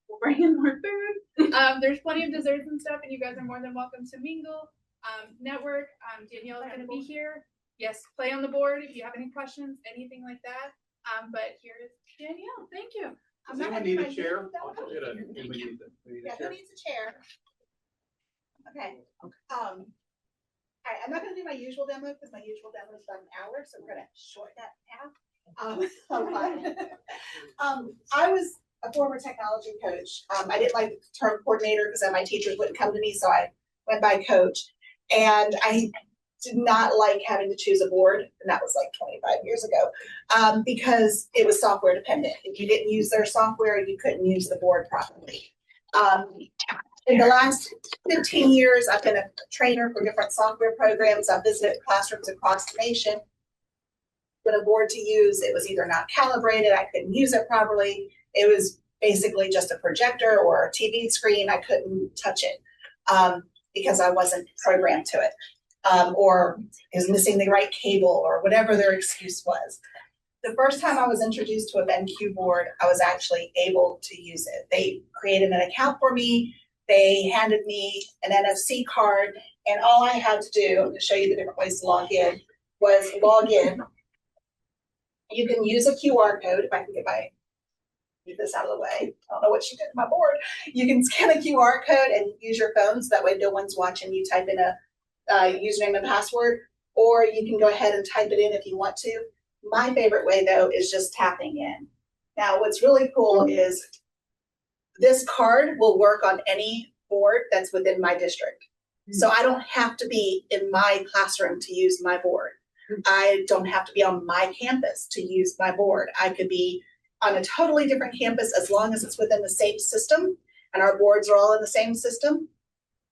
We'll bring in more food. There's plenty of desserts and stuff, and you guys are more than welcome to mingle, network. Danielle is going to be here. Yes, play on the board if you have any questions, anything like that. But here's Danielle. Thank you. Does anyone need a chair? Yeah, who needs a chair? Okay. All right, I'm not going to do my usual demo because my usual demo is about an hour, so we're going to shorten that half. I was a former technology coach. I didn't like the term coordinator because then my teachers wouldn't come to me, so I went by coach. And I did not like having to choose a board, and that was like 25 years ago, because it was software dependent. If you didn't use their software, you couldn't use the board properly. In the last 15 years, I've been a trainer for different software programs. I've visited classrooms across the nation. When a board to use, it was either not calibrated, I couldn't use it properly. It was basically just a projector or a TV screen. I couldn't touch it because I wasn't programmed to it, or is missing the right cable or whatever their excuse was. The first time I was introduced to a BenQ board, I was actually able to use it. They created an account for me. They handed me an NFC card, and all I had to do, to show you the different ways to log in, was log in. You can use a QR code. If I can get this out of the way. I don't know what she did to my board. You can scan a QR code and use your phone, so that way no one's watching you type in a username and password, or you can go ahead and type it in if you want to. My favorite way, though, is just tapping in. Now, what's really cool is this card will work on any board that's within my district. So I don't have to be in my classroom to use my board. I don't have to be on my campus to use my board. I could be on a totally different campus as long as it's within the same system and our boards are all in the same system.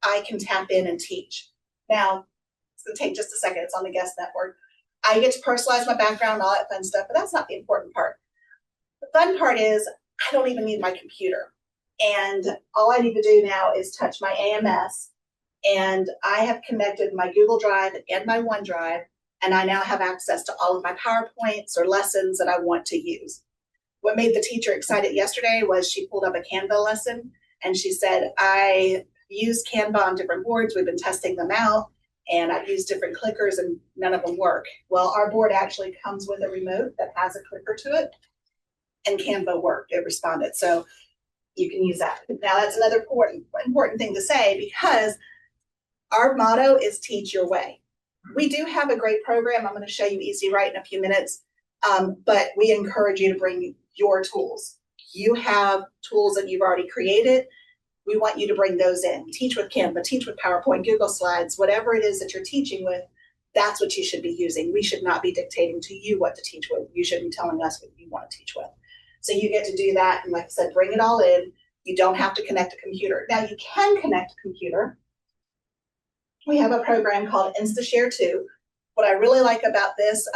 I can tap in and teach. Now, it's going to take just a second. It's on the guest network. I get to personalize my background, all that fun stuff, but that's not the important part. The fun part is I don't even need my computer. And all I need to do now is touch my AMS, and I have connected my Google Drive and my OneDrive, and I now have access to all of my PowerPoints or lessons that I want to use. What made the teacher excited yesterday was she pulled up a Canva lesson, and she said, I used Canva on different boards. We've been testing them out, and I've used different clickers, and none of them work. Well, our board actually comes with a remote that has a clicker to it, and Canva worked. It responded. So you can use that. Now, that's another important thing to say, because our motto is teach your way. We do have a great program. I'm going to show you Easy Write in a few minutes, but we encourage you to bring your tools. You have tools that you've already created. We want you to bring those in. Teach with Canva, teach with PowerPoint, Google Slides, whatever it is that you're teaching with, that's what you should be using. We should not be dictating to you what to teach with. You should be telling us what you want to teach with. So you get to do that, and like I said, bring it all in. You don't have to connect a computer. Now, you can connect a computer. We have a program called InstaShare 2. What I really like about this,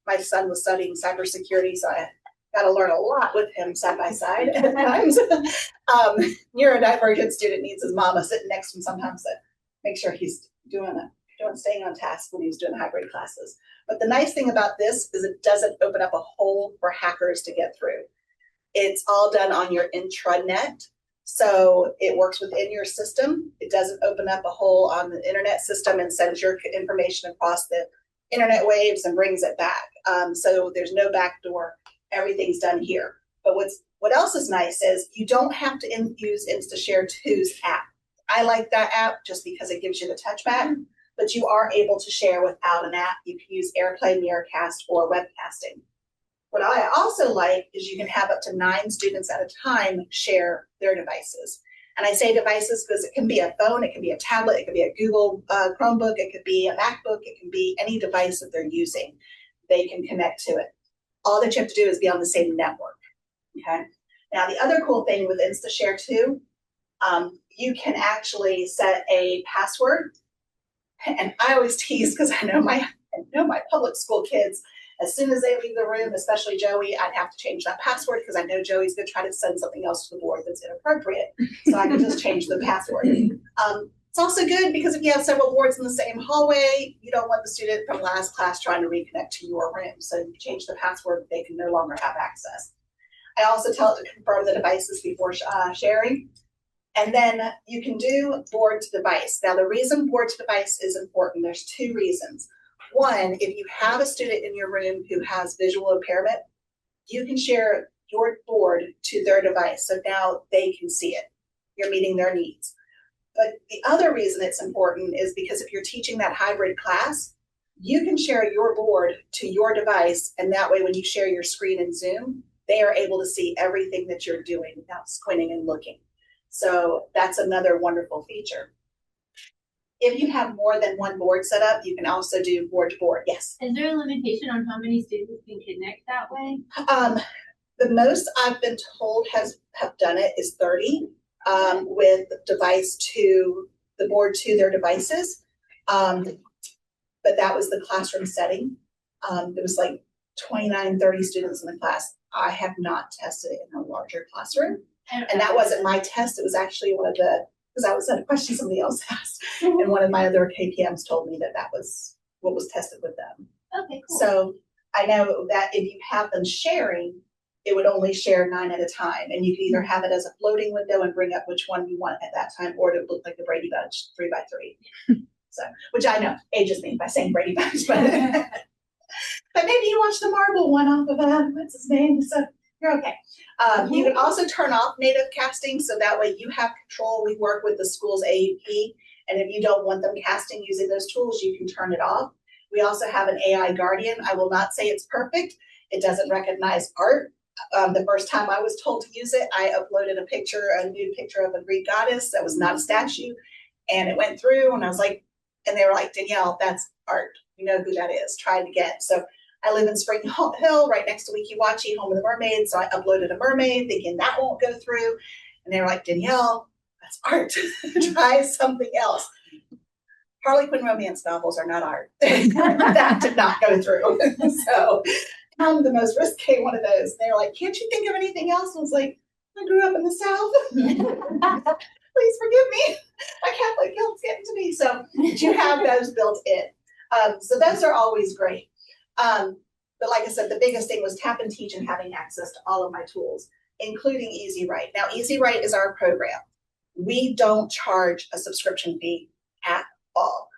my son was studying cybersecurity, so I got to learn a lot with him side by side at times. Neurodivergent student needs his mama sitting next to him sometimes to make sure he's staying on task when he's doing hybrid classes. But the nice thing about this is it doesn't open up a hole for hackers to get through. It's all done on your intranet, so it works within your system. It doesn't open up a hole on the internet system and sends your information across the internet waves and brings it back. So there's no backdoor. Everything's done here. But what else is nice is you don't have to use InstaShare 2's app. I like that app just because it gives you the touchpad, but you are able to share without an app. You can use AirPlay, Miracast, or webcasting. What I also like is you can have up to 9 students at a time share their devices. And I say devices because it can be a phone, it can be a tablet, it can be a Google Chromebook, it could be a MacBook, it can be any device that they're using. They can connect to it. All that you have to do is be on the same network, okay? Now, the other cool thing with InstaShare 2, you can actually set a password. And I always tease because I know my public school kids, as soon as they leave the room, especially Joey, I'd have to change that password because I know Joey's going to try to send something else to the board that's inappropriate. So I can just change the password. It's also good because if you have several boards in the same hallway, you don't want the student from last class trying to reconnect to your room. So you change the password, they can no longer have access. I also tell it to confirm the devices before sharing. And then you can do board to device. Now, the reason board to device is important, there's two reasons. One, if you have a student in your room who has visual impairment, you can share your board to their device. So now they can see it. You're meeting their needs. But the other reason it's important is because if you're teaching that hybrid class, you can share your board to your device. And that way, when you share your screen in Zoom, they are able to see everything that you're doing without squinting and looking. So that's another wonderful feature. If you have more than one board set up, you can also do board to board. Yes. Is there a limitation on how many students can connect that way? The most I've been told have done it is 30 with device to the board to their devices. But that was the classroom setting. There was like 29, 30 students in the class. I have not tested it in a larger classroom. And that wasn't my test. It was actually one of the, because I was at a question somebody else asked. And one of my other KPMs told me that that was what was tested with them. Okay, cool. So I know that if you have them sharing, it would only share 9 at a time. And you can either have it as a floating window and bring up which one you want at that time, or it would look like the Brady Bunch 3x3. So, which I know ages me by saying Brady Bunch, but, but maybe you watch the Marvel one off of, what's his name? So you're okay. You can also turn off native casting, so that way you have control. We work with the school's AUP, and if you don't want them casting using those tools, you can turn it off. We also have an AI guardian. I will not say it's perfect. It doesn't recognize art. The first time I was told to use it, I uploaded a nude picture of a Greek goddess that was not a statue, and it went through, and I was like, and they were like, Danielle, that's art. You know who that is. Try it again. So I live in Spring Hill, right next to Weeki home of the mermaids. So I uploaded a mermaid thinking that won't go through. And they were like, Danielle, that's art. Try something else. Harley Quinn romance novels are not art. That did not go through. So I'm the most risque one of those. They were like, can't you think of anything else? I was like, I grew up in the South. Please forgive me. My Catholic guilt's getting to me. So you have those built in. So those are always great. But like I said, the biggest thing was Tap and Teach and having access to all of my tools, including Easy Write. Now, Easy Write is our program. We don't charge a subscription fee at all,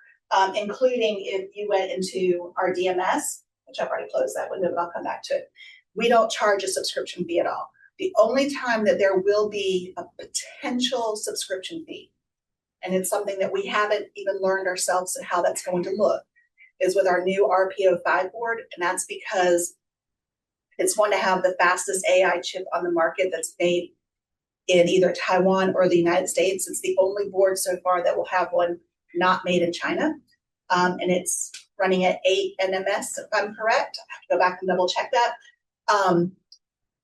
including if you went into our DMS, which I've already closed that window, but I'll come back to it. We don't charge a subscription fee at all. The only time that there will be a potential subscription fee, and it's something that we haven't even learned ourselves how that's going to look, is with our new RPO5 board, and that's because it's going to have the fastest AI chip on the market that's made in either Taiwan or the United States. It's the only board so far that will have one not made in China, and it's running at 8 NMS, if I'm correct. I have to go back and double check that.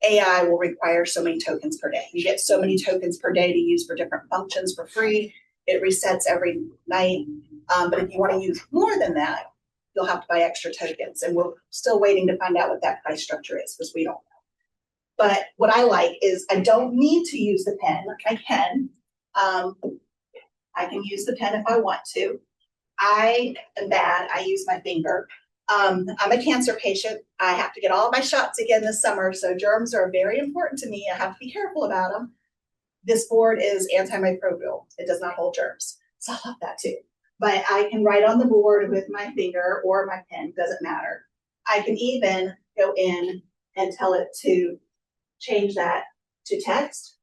AI will require so many tokens per day. You get so many tokens per day to use for different functions for free. It resets every night, but if you want to use more than that, you'll have to buy extra tokens, and we're still waiting to find out what that price structure is because we don't know. But what I like is I don't need to use the pen. I can. I can use the pen if I want to. I am bad. I use my finger. I'm a cancer patient. I have to get all of my shots again this summer, so germs are very important to me. I have to be careful about them. This board is antimicrobial. It does not hold germs, so I love that too. But I can write on the board with my finger or my pen, doesn't matter. I can even go in and tell it to change that to text.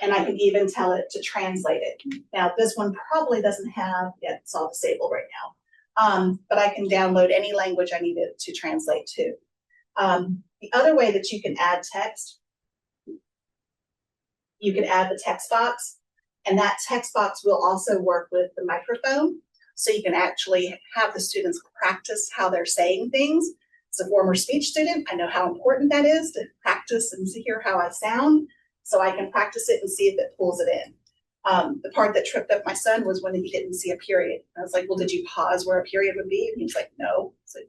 And I can even tell it to translate it. Now, this one probably doesn't have, it's all disabled right now. But I can download any language I need it to translate to. The other way that you can add text, you can add the text box. And that text box will also work with the microphone. So you can actually have the students practice how they're saying things. As a former speech student, I know how important that is to practice and to hear how I sound. So I can practice it and see if it pulls it in. The part that tripped up my son was when he didn't see a period. I was like, well, did you pause where a period would be? And he's like, no. So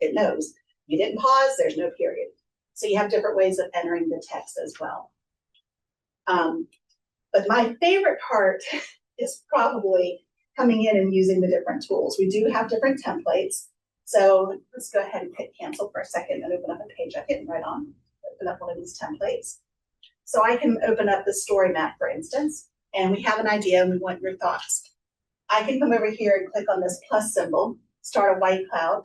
it knows. You didn't pause, there's no period. So you have different ways of entering the text as well. But my favorite part is probably coming in and using the different tools. We do have different templates. So let's go ahead and hit cancel for a second and open up a page I'm getting right on. open up one of these templates. So I can open up the story map, for instance, and we have an idea and we want your thoughts. I can come over here and click on this plus symbol, start a white cloud.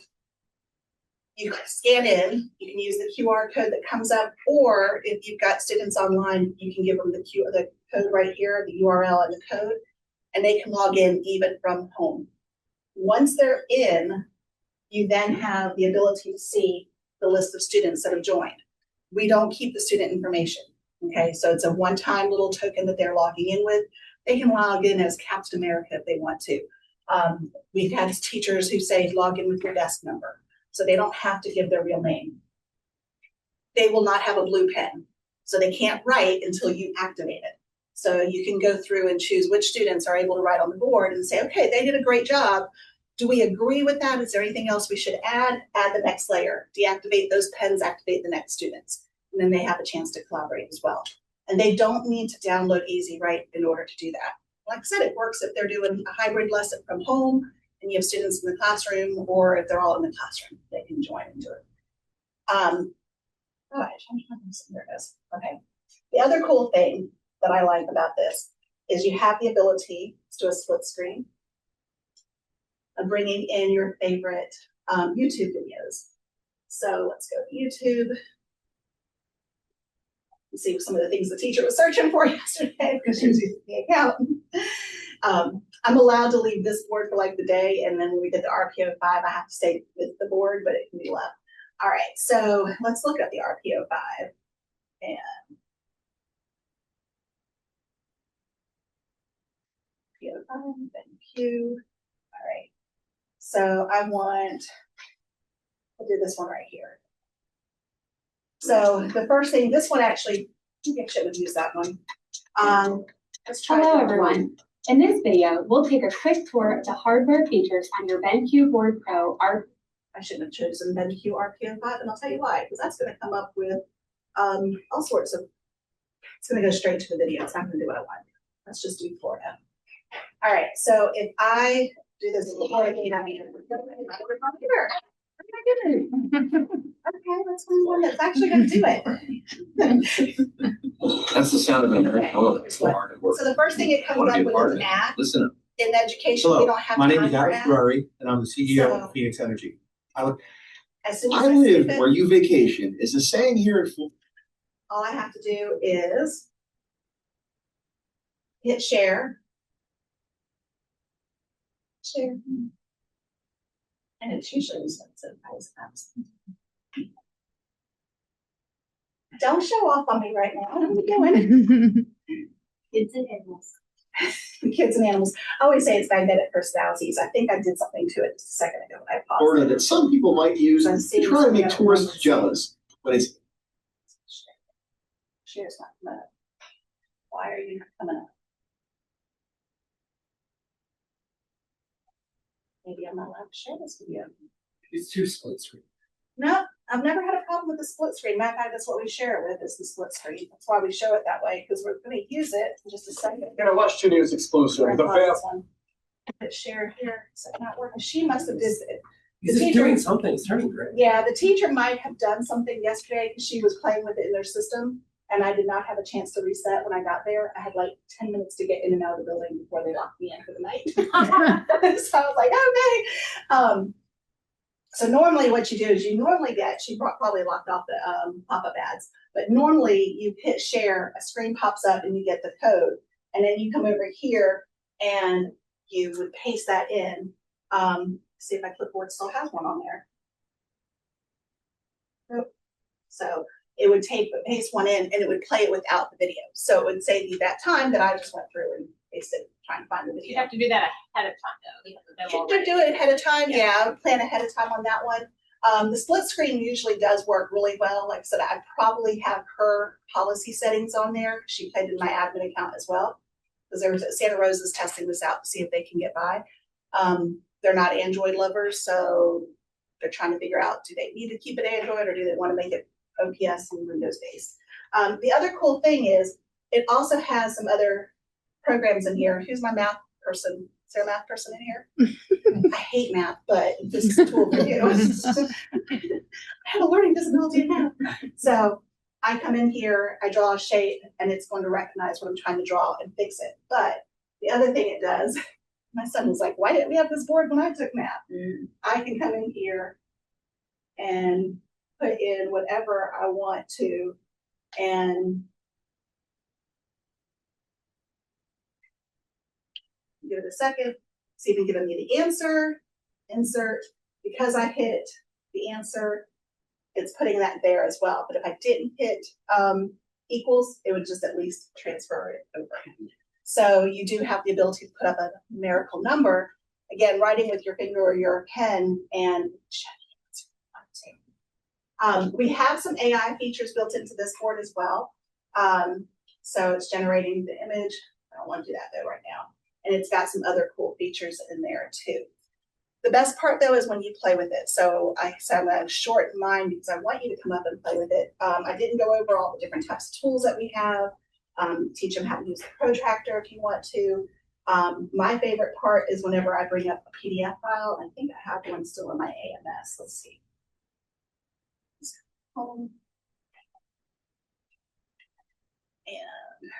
You scan in, you can use the QR code that comes up, or if you've got students online, you can give them the code right here, the URL and the code, and they can log in even from home. Once they're in, you then have the ability to see the list of students that have joined. We don't keep the student information, okay? So it's a one-time little token that they're logging in with. They can log in as Captain America if they want to. We've had teachers who say log in with your desk number, so they don't have to give their real name. They will not have a blue pen, so they can't write until you activate it. So you can go through and choose which students are able to write on the board and say, okay, they did a great job. Do we agree with that? Is there anything else we should add? Add the next layer, deactivate those pens, activate the next students. And then they have a chance to collaborate as well. And they don't need to download Easy Write in order to do that. Like I said, it works if they're doing a hybrid lesson from home and you have students in the classroom, or if they're all in the classroom, they can join and do it. There it is. Okay. The other cool thing that I like about this is you have the ability to do a split screen of bringing in your favorite YouTube videos. So let's go to YouTube. You see some of the things the teacher was searching for yesterday because she was using the account. I'm allowed to leave this board for like the day, and then when we get the RPO5, I have to stay with the board, but it can be left. All right, so let's look at the RPO5. And RPO5, BenQ. All right, so I want, I'll do this one right here. So the first thing, this one actually, maybe I should have used that one. Let's try. Hello, everyone. In this video, we'll take a quick tour of the hardware features on your BenQ Board Pro. I shouldn't have chosen BenQ RPO5, and I'll tell you why, because that's going to come up with all sorts of, it's going to go straight to the video. It's not going to do what I want. Let's just do Florida. All right, so if I do this before again, I mean, okay, let's find one that's actually going to do it. That's the sound of an American. So the first thing it comes up with is an ad. Listen. In education, we Hello, don't have my name time is for Alex ads. Ferrari, and I'm the CEO So- of Phoenix Energy. As soon as I I live save where it, you vacation. Is the saying here in Florida? all I have to do is hit share. Share. And it's usually expensive. Don't show off on me right now. What are we doing? Kids and animals. Kids and animals. I always say it's magnetic personalities. I think I did something to it just a second ago. I paused. Florida that some people might use to try to make tourists jealous, but it's Share's not coming up. Why are you not coming up? Maybe I'm not allowed to share this video. It's too split screen. No, I've never had a problem with the split screen. Matter of fact, that's what we share it with, is the split screen. That's why we show it that way, because we're going to use it in just a second. You're gonna watch 2 News exclusive. We're gonna pause this one. Hit share here. Is that not working? She must have did it. He's teacher- doing something. It's turning great. Yeah, the teacher might have done something yesterday because she was playing with it in their system, and I did not have a chance to reset when I got there. I had like 10 minutes to get in and out of the building before they locked me in for the night. So I was like, okay. So normally what you do is you normally get, she probably locked off the pop-up ads, but normally you hit share, a screen pops up and you get the code, and then you come over here and you would paste that in. See if my clipboard still has one on there. Nope. So it would paste one in and it would play it without the video. So it would save you that time that I just went through and pasted trying to find the video. You have to do that ahead of time though. You could do it ahead of time, yeah, I would plan ahead of time on that one. The split screen usually does work really well. Like I said, I probably have her policy settings on there. She played in my admin account as well. Because Santa Rosa's testing this out to see if they can get by. They're not Android lovers, so they're trying to figure out, do they need to keep it Android or do they want to make it OPS and Windows based? The other cool thing is it also has some other programs in here. Who's my math person? Is there a math person in here? I hate math, but this is a tool for you. I have a learning disability in math. So I come in here, I draw a shape, and it's going to recognize what I'm trying to draw and fix it. But the other thing it does, my son was like, why didn't we have this board when I took math? I can come in here and put in whatever I want to, and give it a second, see if it's giving me the answer, insert. Because I hit the answer, it's putting that there as well. But if I didn't hit equals, it would just at least transfer it over. So you do have the ability to put up a numerical number, again, writing with your finger or your pen, and we have some AI features built into this board as well. So it's generating the image. I don't want to do that though right now. And it's got some other cool features in there too. The best part though is when you play with it. So I'm going to shorten mine because I want you to come up and play with it. I didn't go over all the different types of tools that we have. Teach them how to use the protractor if you want to. My favorite part is whenever I bring up a PDF file. I think I have one still in my AMS. Let's see. Home. And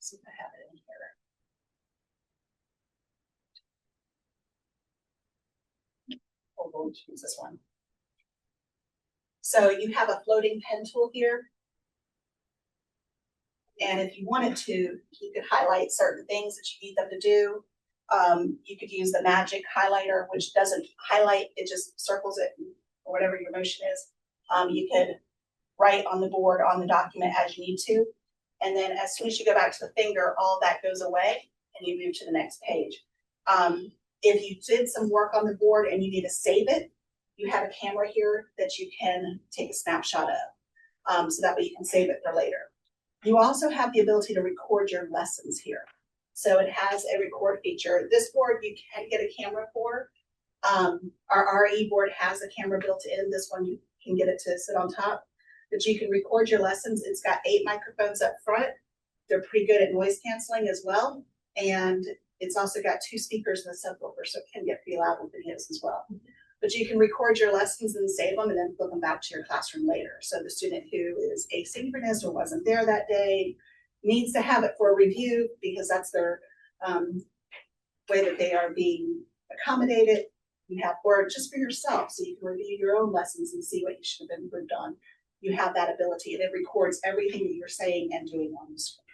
see if I have it in here. Oh, we'll choose this one. So you have a floating pen tool here. And if you wanted to, you could highlight certain things that you need them to do. You could use the magic highlighter, which doesn't highlight, it just circles it or whatever your motion is. You could write on the board, on the document as you need to. And then as soon as you go back to the finger, all that goes away and you move to the next page. If you did some work on the board and you need to save it, you have a camera here that you can take a snapshot of. So that way you can save it for later. You also have the ability to record your lessons here. So it has a record feature. This board you can get a camera for. Our RE board has a camera built in. This one you can get it to sit on top. But you can record your lessons. It's got 8 microphones up front. They're pretty good at noise canceling as well. And it's also got 2 speakers in the subwoofer, so it can get pretty loud with videos as well. But you can record your lessons and save them and then flip them back to your classroom later. So the student who is asynchronous or wasn't there that day needs to have it for a review because that's their way that they are being accommodated. You have or just for yourself, so you can review your own lessons and see what you should have improved on. You have that ability, and it records everything that you're saying and doing on the screen.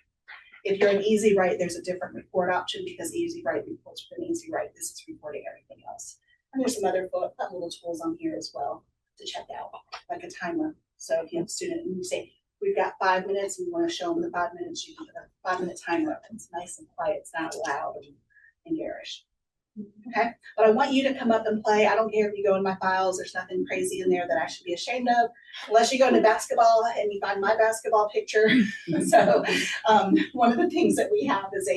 If you're an Easy Write, there's a different record option because Easy Write records for an Easy Write. This is recording everything else. And there's some other fun little tools on here as well to check out, like a timer. So if you have a student and you say, we've got 5 minutes and you want to show them the 5 minutes, you can put a 5-minute timer up. It's nice and quiet. It's not loud and garish. Okay, but I want you to come up and play. I don't care if you go in my files. There's nothing crazy in there that I should be ashamed of, unless you go into basketball and you find my basketball picture. So one of the things that we have is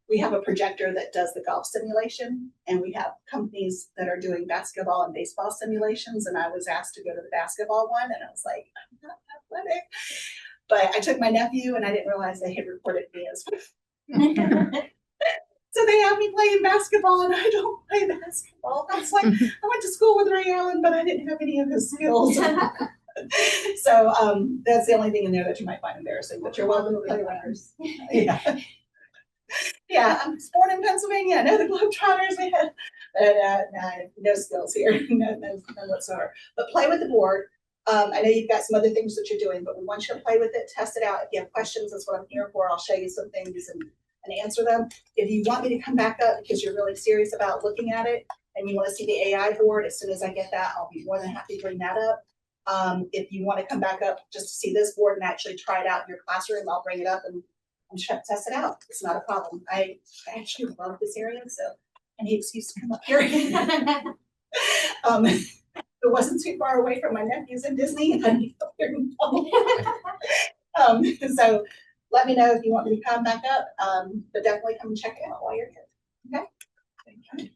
we have a projector that does the golf simulation, and we have companies that are doing basketball and baseball simulations. And I was asked to go to the basketball one, and I was like, I'm not athletic. But I took my nephew, and I didn't realize they had recorded me as well. So they have me playing basketball, and I don't play basketball. I was like, I went to school with Ray Allen, but I didn't have any of his skills. So that's the only thing in there that you might find embarrassing, but you're welcome to play around. Yeah. Yeah, I'm born in Pennsylvania. I know the Globetrotters, man. But no skills here, none whatsoever. But play with the board. I know you've got some other things that you're doing, but we want you to play with it, test it out. If you have questions, that's what I'm here for. I'll show you some things and answer them. If you want me to come back up because you're really serious about looking at it and you want to see the AI board, as soon as I get that, I'll be more than happy to bring that up. If you want to come back up just to see this board and actually try it out in your classroom, I'll bring it up and test it out. It's not a problem. I actually love this area, so any excuse to come up here. It wasn't too far away from my nephews in Disney, and I'd be up here. So let me know if you want me to come back up, but definitely come and check it out while you're here. Okay?